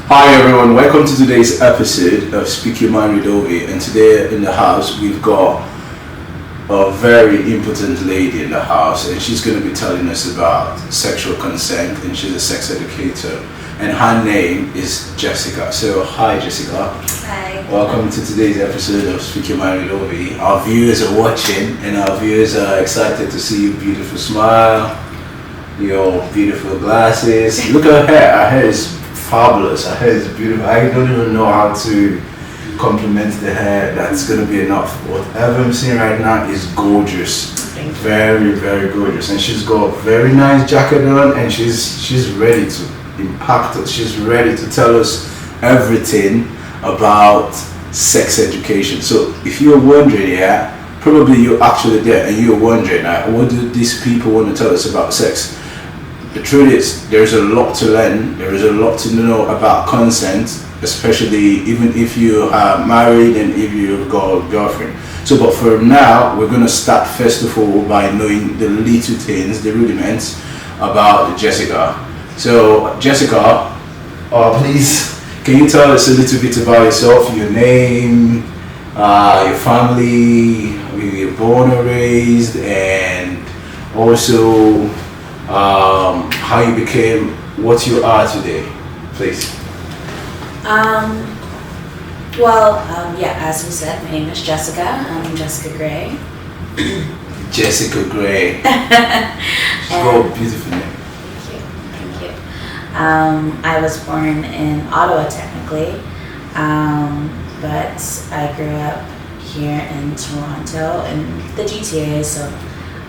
Hi everyone, welcome to today's episode of Speak Your Mind with Ovie. And today in the house we've got a very important lady in the house, and she's going to be telling us about sexual consent, and she's a sex educator, and her name is Jessica. So hi Jessica. Hi. Welcome to today's episode of Speak Your Mind with Ovie. Our viewers are watching and our viewers are excited to see your beautiful smile, your beautiful glasses. Look at her hair. Her hair is fabulous. Her hair is beautiful. I don't even know how to compliment the hair. That's gonna be enough. Whatever I'm seeing right now is gorgeous. Very, very gorgeous. And she's got a very nice jacket on, and she's ready to impact us. She's ready to tell us everything about sex education. So if you're wondering, probably you're actually there and you're wondering, what do these people want to tell us about sex? The truth is, there's a lot to learn. There is a lot to know about consent, especially even if you are married and if you've got a girlfriend. So, but for now, we're going to start first of all by knowing the little things, the rudiments about Jessica. So, Jessica, please, can you tell us a little bit about yourself, your name, your family, where you were born or raised, and also how you became what you are today, please. As you said, my name is Jessica. I'm Jessica Gray. Jessica Gray. She's got a beautiful name. Thank you. I was born in Ottawa, technically, but I grew up here in Toronto, in the GTA, so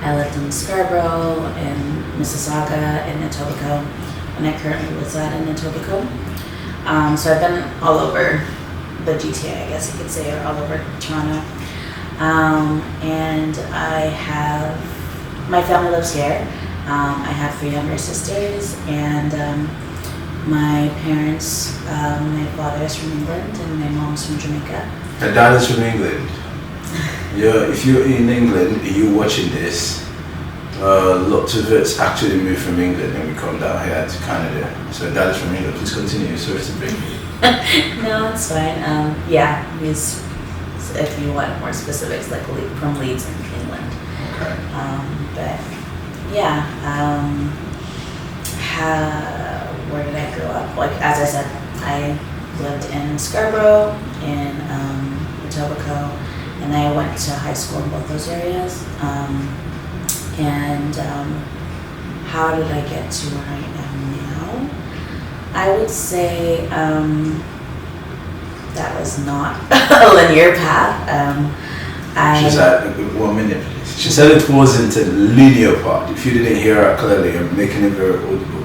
I lived in Scarborough, in Mississauga, and Etobicoke, and I currently reside in Etobicoke. So I've been all over the GTA, I guess you could say, or all over Toronto. And my family lives here. I have 3 younger sisters, and my parents, my father is from England, and my mom's from Jamaica. Her dad is from England. Yeah, if you're in England and you're watching this, lots of us actually moved from England and we come down here to Canada. So dad is from England. Please continue. Sorry to bring you. No, it's fine. If you want more specifics, like from Leeds in England. Okay. Where did I grow up? Like, as I said, I lived in Scarborough, in Etobicoke, and I went to high school in both those areas. How did I get to where I am now? I would say that was not a linear path. She said, 1 minute please. She said it wasn't a linear path. If you didn't hear her clearly, I'm making it very audible,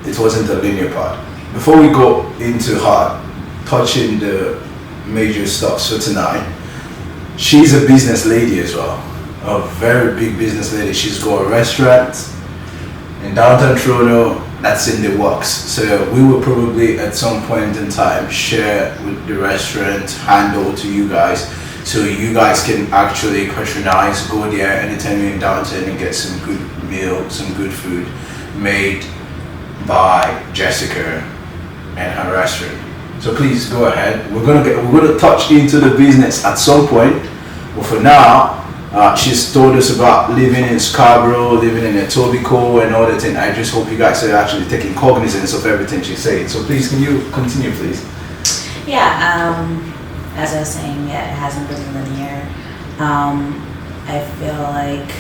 It wasn't a linear path. Before we go into her touching the major stuff, so tonight, she's a business lady as well. A very big business lady. She's got a restaurant in downtown Toronto that's in the works. So we will probably at some point in time share with the restaurant handle to you guys, so you guys can actually patronize, go there anytime you're in downtown and get some good meal, some good food made by Jessica and her restaurant. So please go ahead. We're gonna touch into the business at some point, but for now, she's told us about living in Scarborough, living in Etobicoke, and all that thing. I just hope you guys are actually taking cognizance of everything she's saying. So please, can you continue, please? As I was saying, it hasn't been linear. I feel like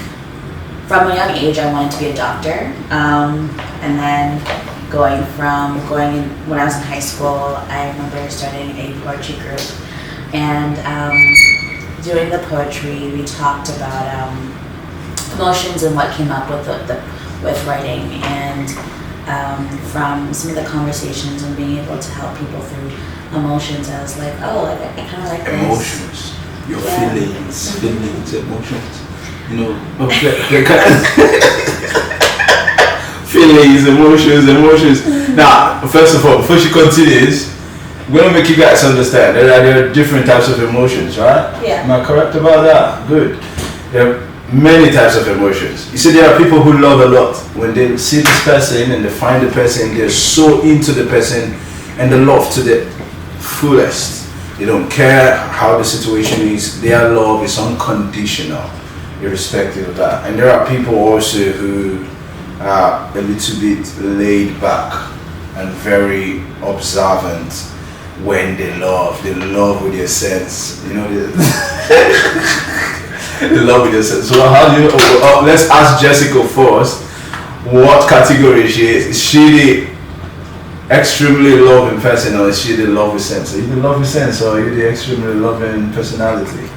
from a young age I wanted to be a doctor, and then when I was in high school, I remember starting a poetry group, and doing the poetry, we talked about emotions and what came up with writing, and from some of the conversations and being able to help people through emotions, I was like, I kind of like emotions. Your feelings, emotions. Feelings, emotions. Now, first of all, before she continues, we're gonna make you guys understand that there are different types of emotions, right? Yeah. Am I correct about that? Good. There are many types of emotions. You see, there are people who love a lot. When they see this person and they find the person, they're so into the person and they love to the fullest. They don't care how the situation is. Their love is unconditional, irrespective of that. And there are people also who are a little bit laid back and very observant when they love. They love with their sense. You know, they love with their sense. So how do you, let's ask Jessica first what category she is. Is she the extremely loving person, or is she the love with sense? Are you the love with sense, or are you the extremely loving personality?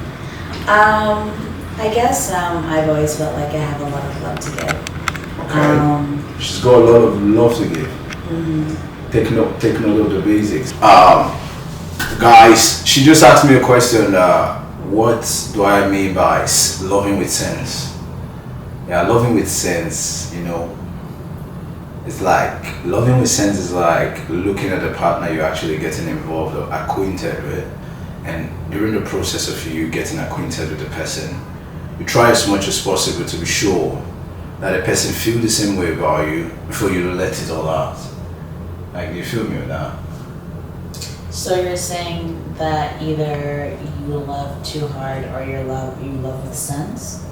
I guess I've always felt like I have a lot of love to give. Okay. She's got a lot of love to give. Mm-hmm. Take note of the basics. Guys, she just asked me a question. What do I mean by loving with sense? Yeah, loving with sense, you know, it's like, loving with sense is like looking at the partner you're actually getting involved or acquainted with, and during the process of you getting acquainted with the person, you try as much as possible to be sure that the person feels the same way about you before you let it all out. Like, you feel me with that? So you're saying that either you love too hard or you love with sense?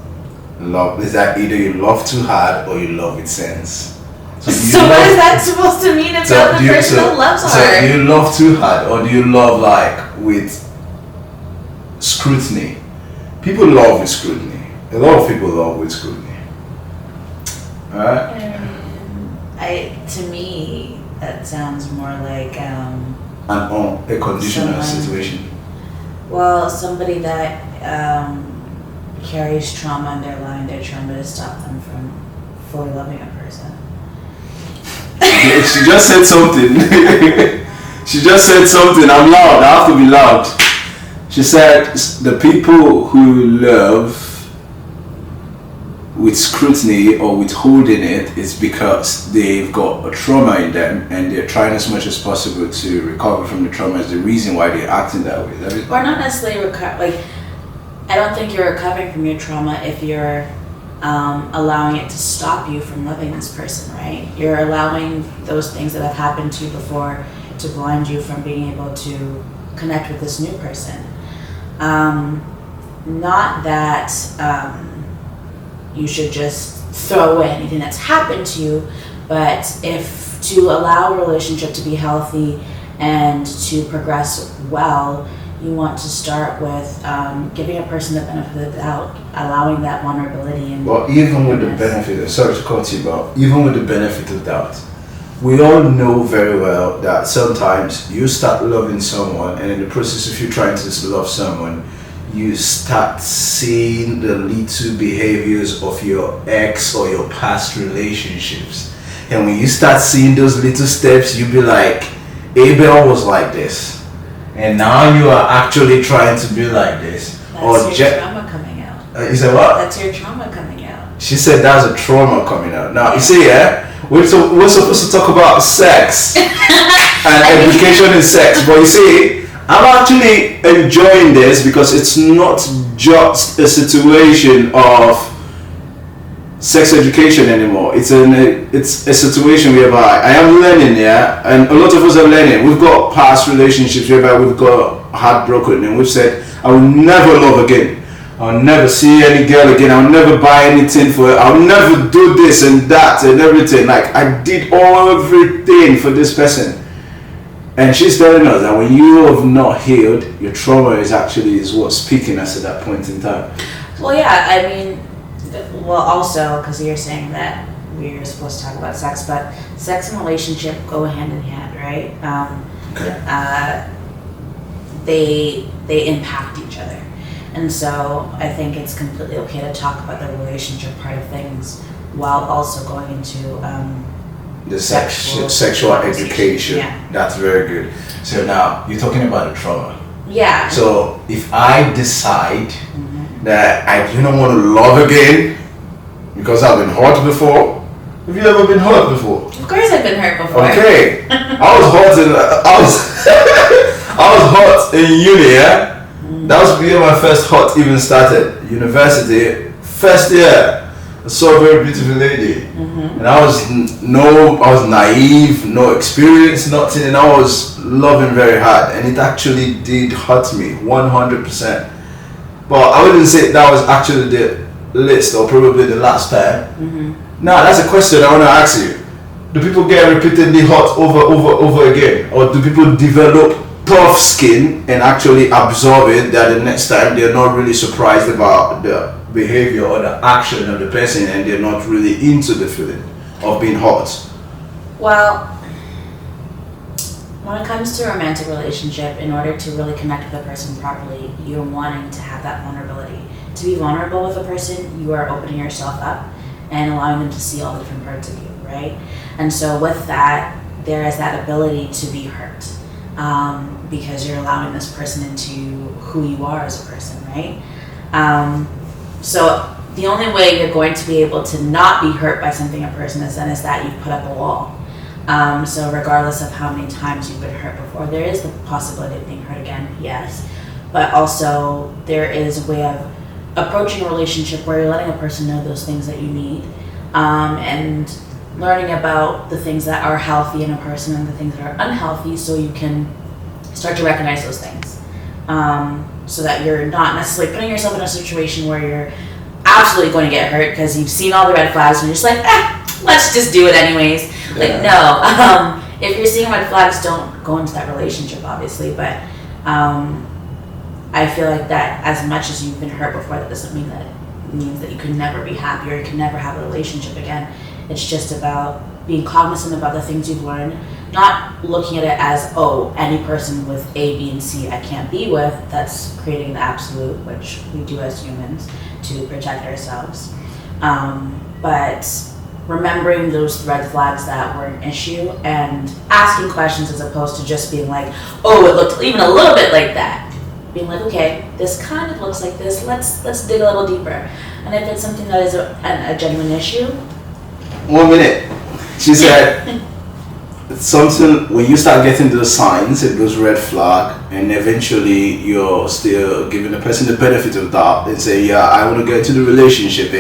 Love is that either you love too hard or you love with sense. So what is that supposed to mean if you're the person that loves hard? So do you love too hard, or do you love like with scrutiny? People love with scrutiny. A lot of people love with scrutiny. Alright? To me, that sounds more like a conditional situation. Well, somebody that carries trauma in their life, their trauma to stop them from fully loving a person. She just said something. She just said something. I'm loud. I have to be loud. She said the people who love with scrutiny or withholding it is because they've got a trauma in them and they're trying as much as possible to recover from the trauma. Is the reason why they're acting that way. Or not necessarily like, I don't think you're recovering from your trauma if you're allowing it to stop you from loving this person, right? You're allowing those things that have happened to you before to blind you from being able to connect with this new person. Not that you should just throw away anything that's happened to you, but if to allow a relationship to be healthy and to progress well, you want to start with giving a person the benefit of the doubt, allowing that vulnerability. And well, even with the benefit, sorry to cut you, but even with the benefit of doubt, we all know very well that sometimes you start loving someone, and in the process of you trying to love someone, you start seeing the little behaviors of your ex or your past relationships. And when you start seeing those little steps, you'll be like, Abel was like this, and now you are actually trying to be like this. That's your trauma coming out. You said what? That's your trauma coming out. She said that's a trauma coming out. Now, you see, we're supposed to talk about sex and education in sex, but you see, I'm actually enjoying this because it's not just a situation of sex education anymore. It's a situation whereby I am learning, and a lot of us are learning. We've got past relationships whereby we've got heartbroken and we've said, I will never love again. I'll never see any girl again. I'll never buy anything for her. I'll never do this and that and everything. Like, I did everything for this person. And she's telling us that when you have not healed, your trauma is what's speaking us at that point in time. Well, yeah, I mean, well, also, because you're saying that we're supposed to talk about sex, but sex and relationship go hand in hand, right? Okay. They impact each other. And so I think it's completely okay to talk about the relationship part of things while also going into the sexual education. Yeah. That's very good. So now you're talking about the trauma. Yeah. So if I decide that I do not want to love again because I've been hurt before. Have you ever been hurt before? Of course I've been hurt before. Okay. I was hurt in uni, yeah? That was where my first hurt even started. University, first year, I saw a very beautiful lady, and I was naive, no experience, nothing, and I was loving very hard, and it actually did hurt me 100%. But I wouldn't say that was actually the list or probably the last time. Now that's a question I want to ask you. Do people get repeatedly hurt over again, or do people develop tough skin and actually absorb it that the next time they're not really surprised about the behavior or the action of the person and they're not really into the feeling of being hurt? Well, when it comes to a romantic relationship, in order to really connect with a person properly, you're wanting to have that vulnerability. To be vulnerable with a person, you are opening yourself up and allowing them to see all the different parts of you, right? And so with that, there is that ability to be hurt, because you're allowing this person into who you are as a person, right? So the only way you're going to be able to not be hurt by something a person has done is that you put up a wall. So regardless of how many times you've been hurt before, there is the possibility of being hurt again, yes. But also there is a way of approaching a relationship where you're letting a person know those things that you need, and learning about the things that are healthy in a person and the things that are unhealthy, so you can start to recognize those things, so that you're not necessarily putting yourself in a situation where you're absolutely going to get hurt because you've seen all the red flags and you're just like, let's just do it anyways. Like, no. If you're seeing red flags, don't go into that relationship, obviously, but I feel like that as much as you've been hurt before, that doesn't mean that it means that you can never be happy or you can never have a relationship again. It's just about being cognizant about the things you've learned, not looking at it as, oh, any person with A, B, and C I can't be with. That's creating the absolute, which we do as humans to protect ourselves. But remembering those red flags that were an issue and asking questions as opposed to just being like, oh, it looked even a little bit like that. Being like, okay, this kind of looks like this. Let's dig a little deeper. And if it's something that is a genuine issue. 1 minute. She said it's something when you start getting those signs, it goes red flag, and eventually you're still giving the person the benefit of doubt and say, yeah, I want to get into the relationship,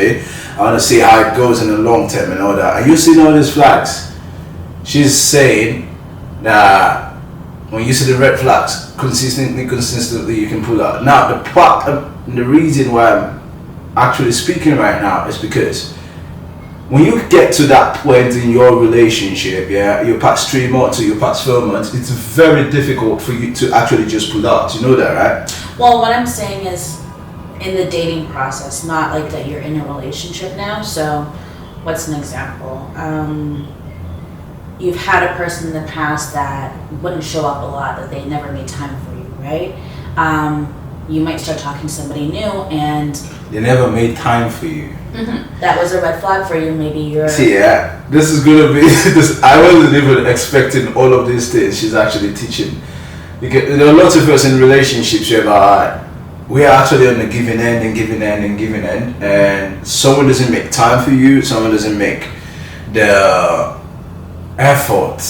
I want to see how it goes in the long term and all that. Are you seeing all these flags? She's saying that when you see the red flags consistently you can pull out. Now the reason why I'm actually speaking right now is because when you get to that point in your relationship, you're past 3 months or you're past 4 months, it's very difficult for you to actually just pull out. You know that, right? Well, what I'm saying is in the dating process, not like that you're in a relationship now. So what's an example? You've had a person in the past that wouldn't show up a lot, that they never made time for you, right? You might start talking to somebody new and they never made time for you. That was a red flag for you. Maybe you're. See, this is gonna be this. I wasn't even expecting all of these things she's actually teaching. Because there are lots of us in relationships where we are actually on the giving end, and someone doesn't make time for you. Someone doesn't make the effort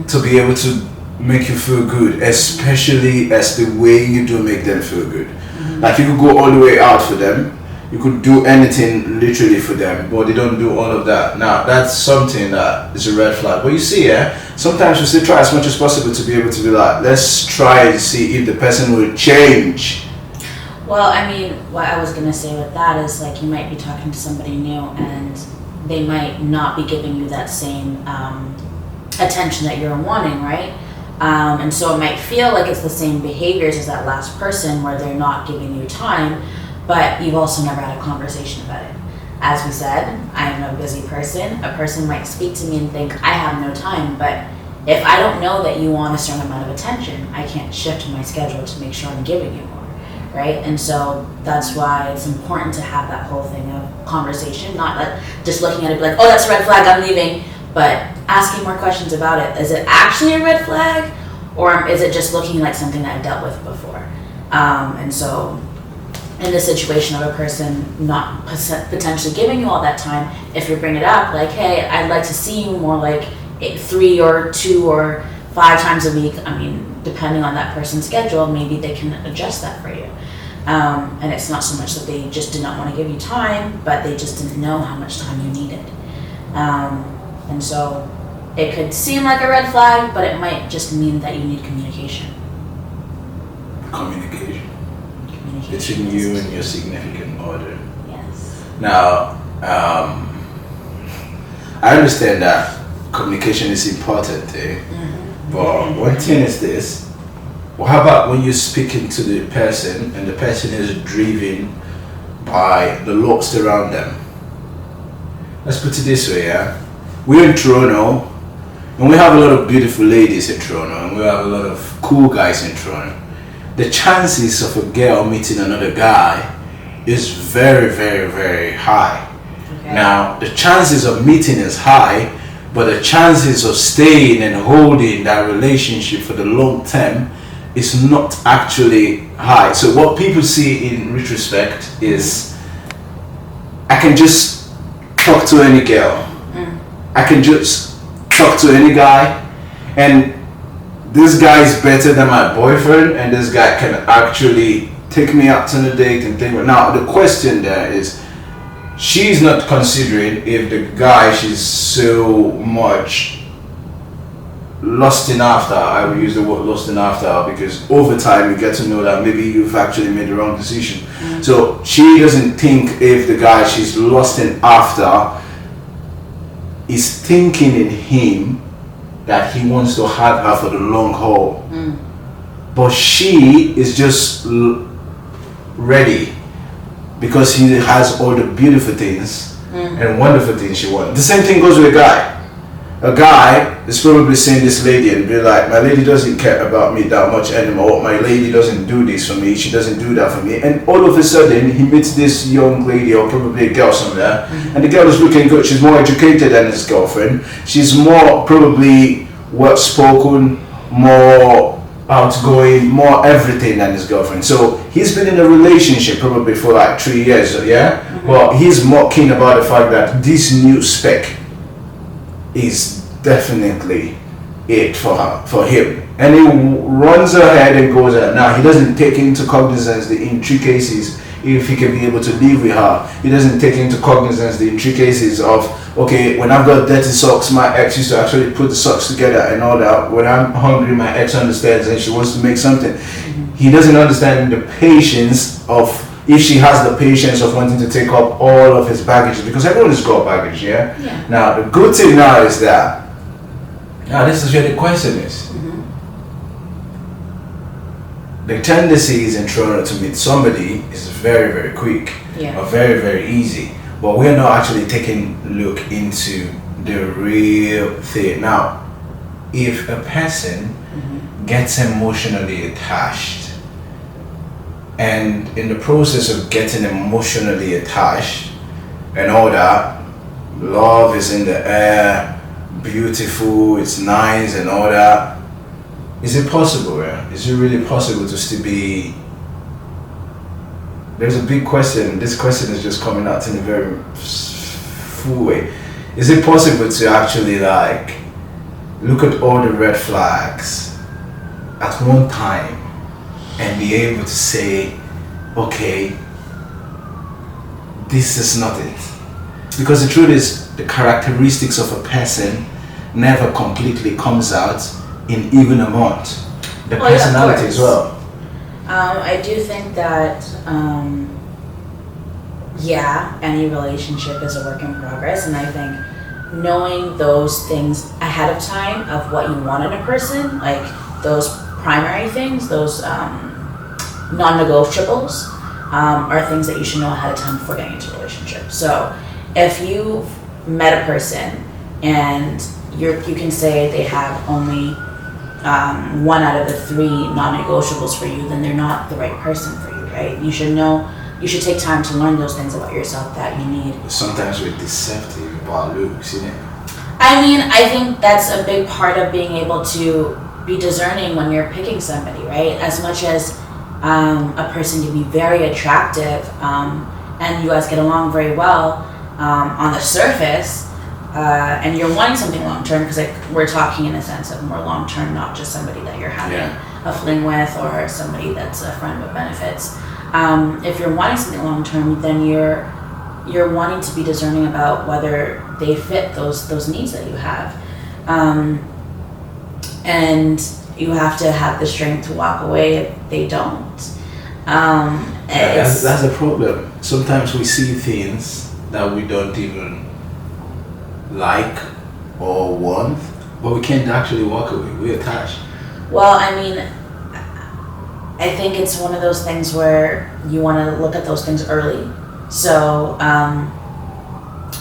to be able to make you feel good, especially as the way you do make them feel good. Like you could go all the way out for them. You could do anything literally for them, but they don't do all of that. Now, that's something that is a red flag. But you see, sometimes we still try as much as possible to be able to be like, let's try and see if the person will change. Well, I mean, what I was going to say with that is like you might be talking to somebody new and they might not be giving you that same attention that you're wanting, right? And so it might feel like it's the same behaviors as that last person where they're not giving you time, but you've also never had a conversation about it. As we said, I am a busy person. A person might speak to me and think, I have no time, but if I don't know that you want a certain amount of attention, I can't shift my schedule to make sure I'm giving you more, right? And so that's why it's important to have that whole thing of conversation, not just looking at it like, oh, that's a red flag, I'm leaving, but asking more questions about it. Is it actually a red flag, or is it just looking like something that I dealt with before? And so in the situation of a person not potentially giving you all that time, if you bring it up like, hey, I'd like to see you more like 3 or 2 or 5 times a week, I mean, depending on that person's schedule, maybe they can adjust that for you. And it's not so much that they just did not want to give you time, but they just didn't know how much time you needed. And so it could seem like a red flag, but it might just mean that you need communication. Communication between you and your significant other. Yes. Now, I understand that communication is important, but one thing is this. Well, how about when you're speaking to the person and the person is driven by the looks around them? Let's put it this way, yeah? We're in Toronto, and we have a lot of beautiful ladies in Toronto, and we have a lot of cool guys in Toronto. The chances of a girl meeting another guy is very, very, very high. Okay. Now, the chances of meeting is high, but the chances of staying and holding that relationship for the long term is not actually high. So what people see in retrospect is, I can just talk to any girl. I can just talk to any guy, and this guy is better than my boyfriend, and this guy can actually take me out on a date and things. Now the question there is, she's not considering if the guy she's so much lusting after, I will use the word lusting after, because over time you get to know that maybe you've actually made the wrong decision. So she doesn't think if the guy she's lusting after is thinking in him that he wants to have her for the long haul. But she is just ready because he has all the beautiful things and wonderful things she wants. The same thing goes with a guy. A guy is probably seeing this lady and be like, my lady doesn't care about me that much anymore. My lady doesn't do this for me. She doesn't do that for me. And all of a sudden, he meets this young lady or probably a girl somewhere. And the girl is looking good. She's more educated than his girlfriend. She's more probably well-spoken, more outgoing, more everything than his girlfriend. So he's been in a relationship probably for like 3 years, yeah? But he's more keen about the fact that this new spec is definitely it for her, for him, and he runs ahead and goes out. Now he doesn't take into cognizance the intricacies if he can be able to live with her. He doesn't take into cognizance the intricacies of, okay, when I've got dirty socks, my ex used to actually put the socks together and all that. When I'm hungry, my ex understands and she wants to make something. He doesn't understand the patience of, if she has the patience of wanting to take up all of his baggage, because everyone has got baggage, yeah? Now the good thing now is that, now this is where the question is. The tendency in Toronto to meet somebody is very, very quick, or very, very easy, but we're not actually taking a look into the real thing. Now, if a person gets emotionally attached, and in the process of getting emotionally attached and all that, love is in the air, beautiful, it's nice and all that. Is it possible? Is it really possible to still be? There's a big question. This question is just coming out in a very full way. Is it possible to actually like look at all the red flags at one time and be able to say, okay, this is not it? Because the truth is, the characteristics of a person never completely comes out in even a month. The personality as well. I do think that, any relationship is a work in progress, and I think knowing those things ahead of time of what you want in a person, like those primary things, those non-negotiables, are things that you should know ahead of time before getting into a relationship. So if you've met a person and you can say they have only 1 out of the 3 non-negotiables for you, then they're not the right person for you, right? You should know, you should take time to learn those things about yourself that you need. Sometimes we're deceptive about looks, you know? I mean, I think that's a big part of being able to be discerning when you're picking somebody, right? As much as a person can be very attractive and you guys get along very well on the surface, and you're wanting something long-term, because like we're talking in a sense of more long-term, not just somebody that you're having a fling with or somebody that's a friend with benefits. If you're wanting something long term, then you're wanting to be discerning about whether they fit those needs that you have, and you have to have the strength to walk away if they don't. That's the problem. Sometimes we see things that we don't even like or want, but we can't actually walk away. We're attached. Well, I mean, I think it's one of those things where you want to look at those things early. So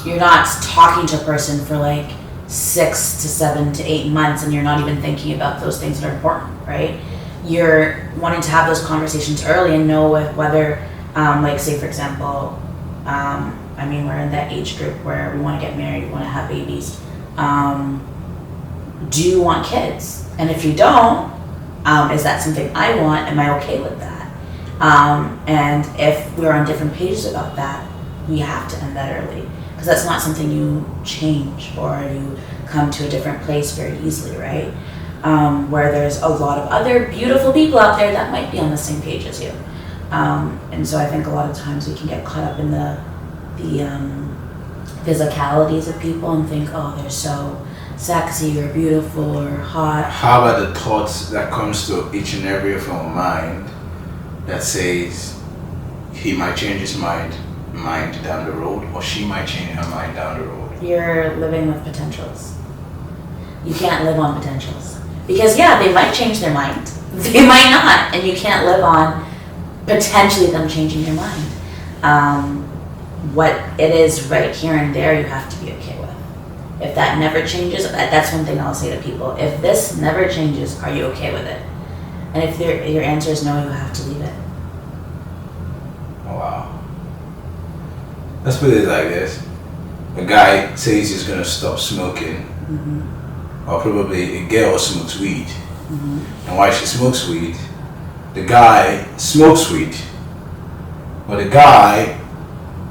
you're not talking to a person for like 6 to 7 to 8 months and you're not even thinking about those things that are important, right? You're wanting to have those conversations early and know whether, like say for example, I mean, we're in that age group where we want to get married, we want to have babies. Do you want kids? And if you don't, is that something I want? Am I okay with that? And if we're on different pages about that, we have to end that early, because that's not something you change or you come to a different place very easily, right? Where there's a lot of other beautiful people out there that might be on the same page as you. And so I think a lot of times we can get caught up in the physicalities of people and think, oh, they're so sexy or beautiful or hot. How about the thoughts that comes to each and every of our mind that says he might change his mind down the road, or she might change her mind down the road? You're living with potentials. You can't live on potentials. Because yeah, they might change their mind. They might not, and you can't live on potentially them changing their mind. What it is right here and there, you have to be okay with. If that never changes, that's one thing I'll say to people. If this never changes, are you okay with it? And if your answer is no, you have to leave it. Oh, wow. Let's put it like this. A guy says he's going to stop smoking, or probably a girl smokes weed. And while she smokes weed, the guy smokes weed. But the guy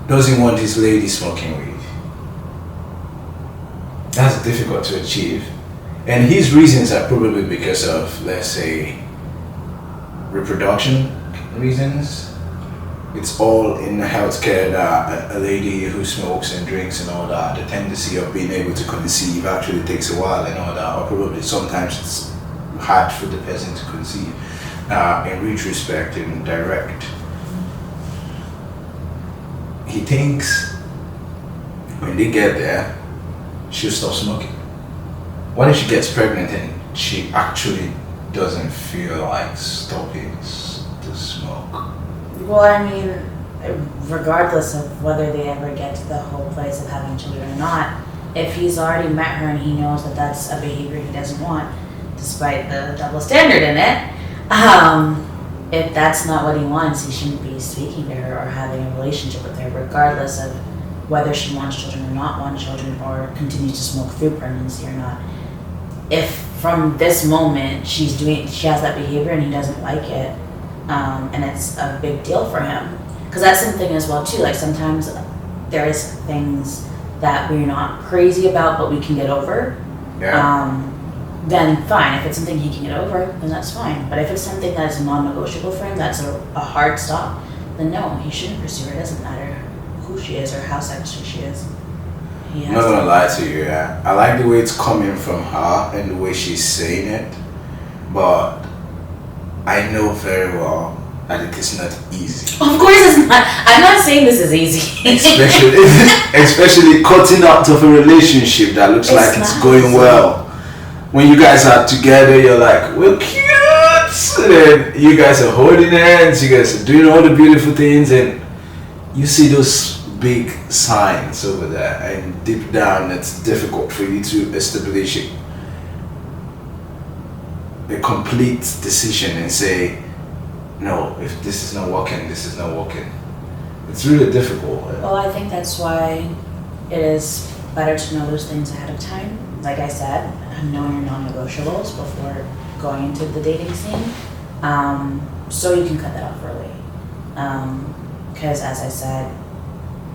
doesn't want his lady smoking weed. That's difficult to achieve. And his reasons are probably because of, let's say, reproduction reasons. It's all in healthcare that a lady who smokes and drinks and all that, the tendency of being able to conceive actually takes a while and all that, or probably sometimes it's hard for the person to conceive. In retrospect, in direct, he thinks when they get there, she'll stop smoking. What if she gets pregnant and she actually doesn't feel like stopping to smoke? Well, I mean, regardless of whether they ever get to the whole place of having children or not, if he's already met her and he knows that that's a behavior he doesn't want, despite the double standard in it, if that's not what he wants, he shouldn't be speaking to her or having a relationship with her, regardless of whether she wants children or not want children, or continues to smoke through pregnancy or not. If from this moment she has that behavior and he doesn't like it, and it's a big deal for him, because that's something as well too. Like sometimes there is things that we're not crazy about, but we can get over. Yeah. Then fine. If it's something he can get over, then that's fine. But if it's something that is non-negotiable for him, that's a hard stop, then no, he shouldn't pursue her. It doesn't matter who she is or how sexy she is. I'm not gonna lie to you, yeah. I like the way it's coming from her and the way she's saying it, but I know very well that it is not easy. Of course it's not. I'm not saying this is easy. Especially cutting out of a relationship that looks like it's going well. When you guys are together, you're like, we're cute, and then you guys are holding hands, you guys are doing all the beautiful things, and you see those big signs over there, and deep down it's difficult for you to establish a complete decision and say, no, if this is not working, this is not working. It's really difficult. Well, I think that's why it is better to know those things ahead of time. Like I said, know your non-negotiables before going into the dating scene, so you can cut that off early. Because as I said,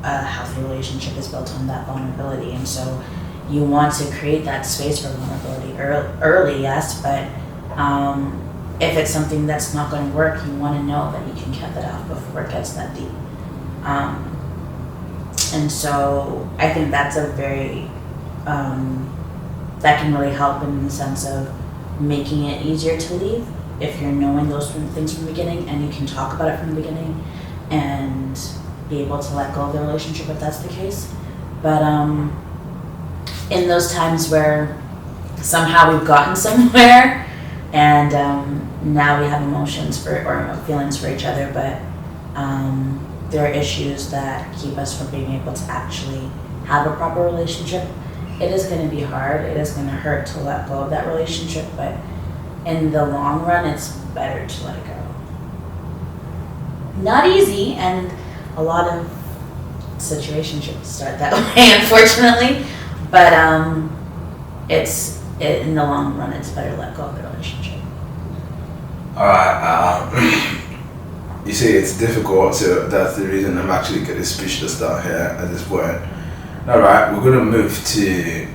a healthy relationship is built on that vulnerability, and so you want to create that space for vulnerability early, yes, but if it's something that's not going to work, you want to know that you can cut that out before it gets that deep. And so I think that's a very, that can really help in the sense of making it easier to leave if you're knowing those things from the beginning and you can talk about it from the beginning and be able to let go of the relationship if that's the case. But in those times where somehow we've gotten somewhere and now we have emotions for or feelings for each other, but there are issues that keep us from being able to actually have a proper relationship. It is going to be hard. It is going to hurt to let go of that relationship, but in the long run, it's better to let it go. Not easy, and a lot of situationships start that way, unfortunately. But in the long run, it's better to let go of the relationship. All right. You say it's difficult, so that's the reason I'm actually getting speechless down here at this point. All right, we're gonna move to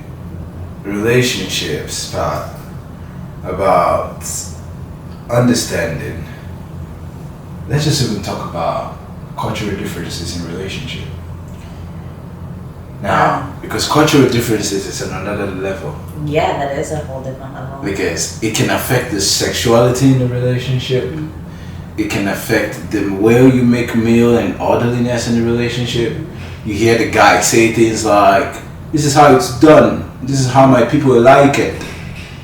relationships part, about understanding. Let's just even talk about cultural differences in relationship. Now, because cultural differences is on another level. Yeah, that is a whole different level. Because it can affect the sexuality in the relationship. Mm-hmm. It can affect the way you make meal and orderliness in the relationship. You hear the guy say things like, "This is how it's done. This is how my people like it."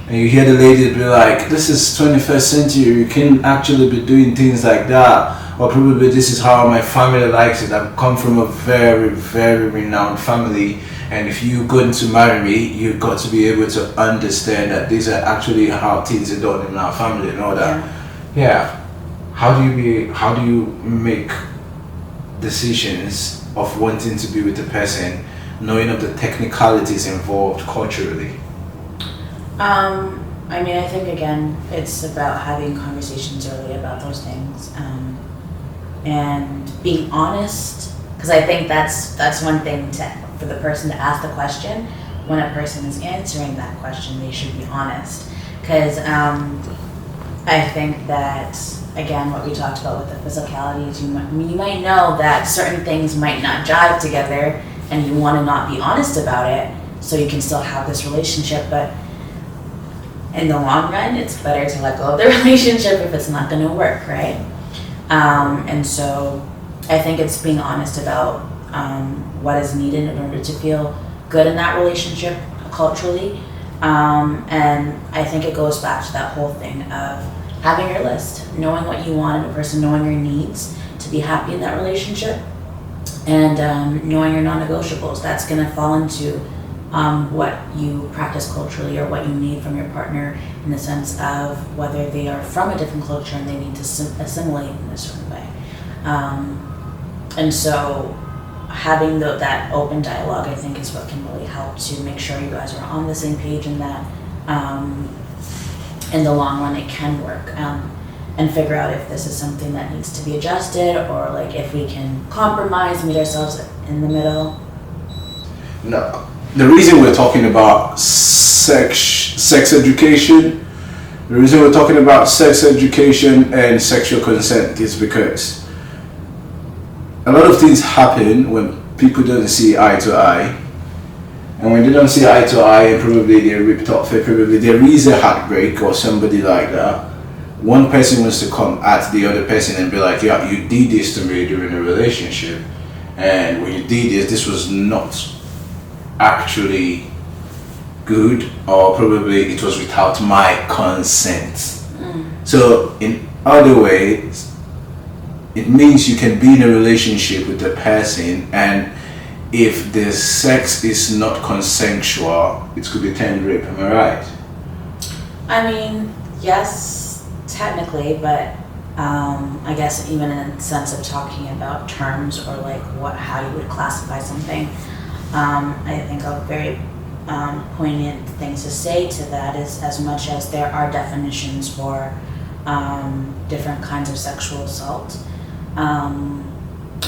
And you hear the lady be like, "This is 21st century. You can't actually be doing things like that." Or probably, "This is how my family likes it. I come from a very, very renowned family. And if you're going to marry me, you've got to be able to understand that these are actually how things are done in our family and all that." Yeah. How do you make decisions of wanting to be with a person, knowing of the technicalities involved culturally? I mean, I think again, it's about having conversations early about those things, and being honest. Because I think that's one thing for the person to ask the question. When a person is answering that question, they should be honest. Because I think that, again, what we talked about with the physicalities, you might know that certain things might not jive together, and you want to not be honest about it, so you can still have this relationship. But in the long run, it's better to let go of the relationship if it's not going to work, right? And so I think it's being honest about what is needed in order to feel good in that relationship culturally. And I think it goes back to that whole thing of having your list, knowing what you want in a person, knowing your needs to be happy in that relationship, and knowing your non-negotiables. That's going to fall into what you practice culturally or what you need from your partner, in the sense of whether they are from a different culture and they need to assimilate in a certain way. And so having that open dialogue, I think, is what can really help to make sure you guys are on the same page, and that in the long run it can work, and figure out if this is something that needs to be adjusted, or like if we can compromise, meet ourselves in the middle. No, the reason we're talking about sex education, the reason we're talking about sex education and sexual consent is because a lot of things happen when people don't see eye to eye. And when they don't see eye to eye, and probably they're ripped off, probably there is a heartbreak or somebody like that. One person wants to come at the other person and be like, "Yeah, you did this to me during a relationship. And when you did this was not actually good, or probably it was without my consent." So in other ways, it means you can be in a relationship with the person, and if the sex is not consensual, it could be termed rape. Am I right? I mean, yes, technically, but I guess even in the sense of talking about terms, or like how you would classify something, I think a very poignant thing to say to that is, as much as there are definitions for different kinds of sexual assault,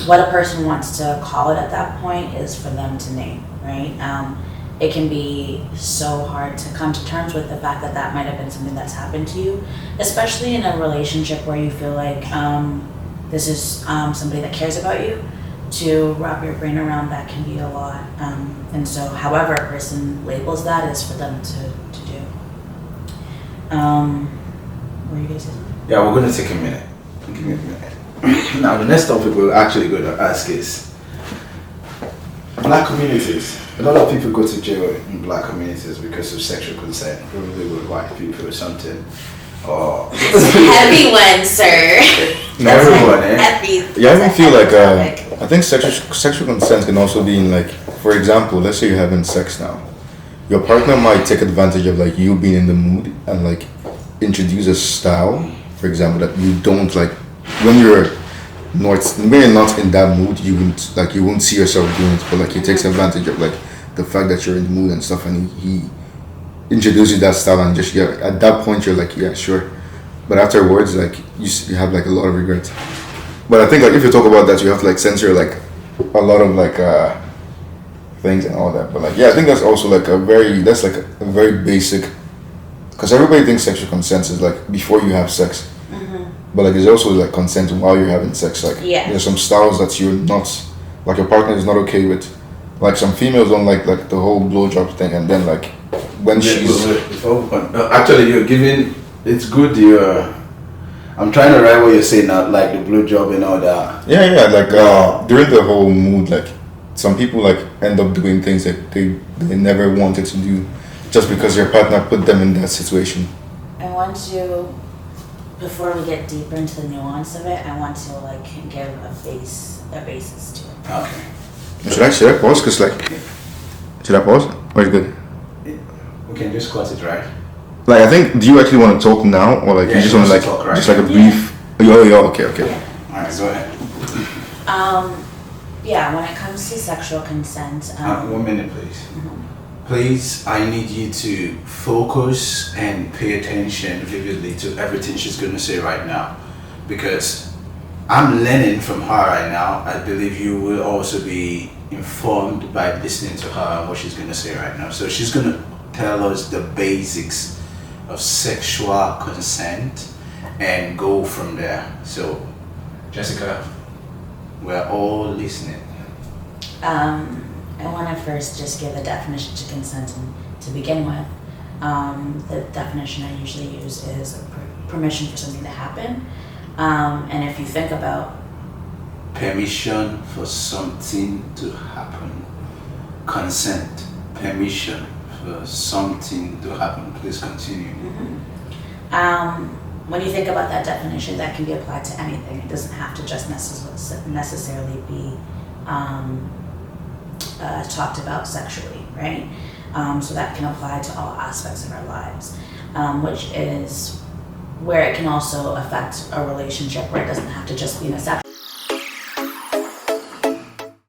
what a person wants to call it at that point is for them to name, right? it can be so hard to come to terms with the fact that that might have been something that's happened to you, especially in a relationship where you feel like this is somebody that cares about you. To wrap your brain around that can be a lot. And so however a person labels that is for them to do. Were you guys saying? Yeah, we're going to take a minute. Give me a minute. Now, the next topic we're actually going to ask is black communities. A lot of people go to jail in black communities because of sexual consent, probably with white people or something. Or Heavy one, sir. not everyone, eh? Heavy. Yeah, I even feel like I think sexual consent can also be in like, for example, let's say you're having sex now. Your partner might take advantage of like you being in the mood and like introduce a style, for example, that you don't like when you're not in that mood. You won't see yourself doing it, but like he takes advantage of like the fact that you're in the mood and stuff, and he introduces that style, and just at that point you're like, yeah, sure, but afterwards like you have like a lot of regret. But I think like if you talk about that, you have to like censor like a lot of like things and all that. But like yeah, I think that's also like a very basic, because everybody thinks sexual consent is like before you have sex. But like there's also like consent while you're having sex. Like there's some styles that you're not, like your partner is not okay with. Like some females don't like the whole blowjob thing, and then like when actually you're giving, it's good you're, I'm trying to write what you're saying now, like the blowjob and all that. Yeah, like during the whole mood, like some people like end up doing things that they never wanted to do just because their partner put them in that situation. I want to, before we get deeper into the nuance of it, I want to like give a basis to it. Okay. Should I pause? Cause like, should I pause? Or is it good? We can just cut it, right? Like I think, do you actually want to talk now, or like you just want to like talk, right? just like a brief? Oh, yeah, okay. All right, go ahead. Yeah, when it comes to sexual consent. 1 minute, please. Please, I need you to focus and pay attention vividly to everything she's going to say right now, because I'm learning from her right now. I believe you will also be informed by listening to her and what she's going to say right now. So she's going to tell us the basics of sexual consent and go from there. So, Jessica, we're all listening. I want to first just give a definition to consent to begin with. The definition I usually use is permission for something to happen. And if you think about permission for something to happen, consent, permission for something to happen. Please continue. When you think about that definition, that can be applied to anything. It doesn't have to just necessarily be talked about sexually, right? So that can apply to all aspects of our lives, which is where it can also affect a relationship where it doesn't have to just be in a sexual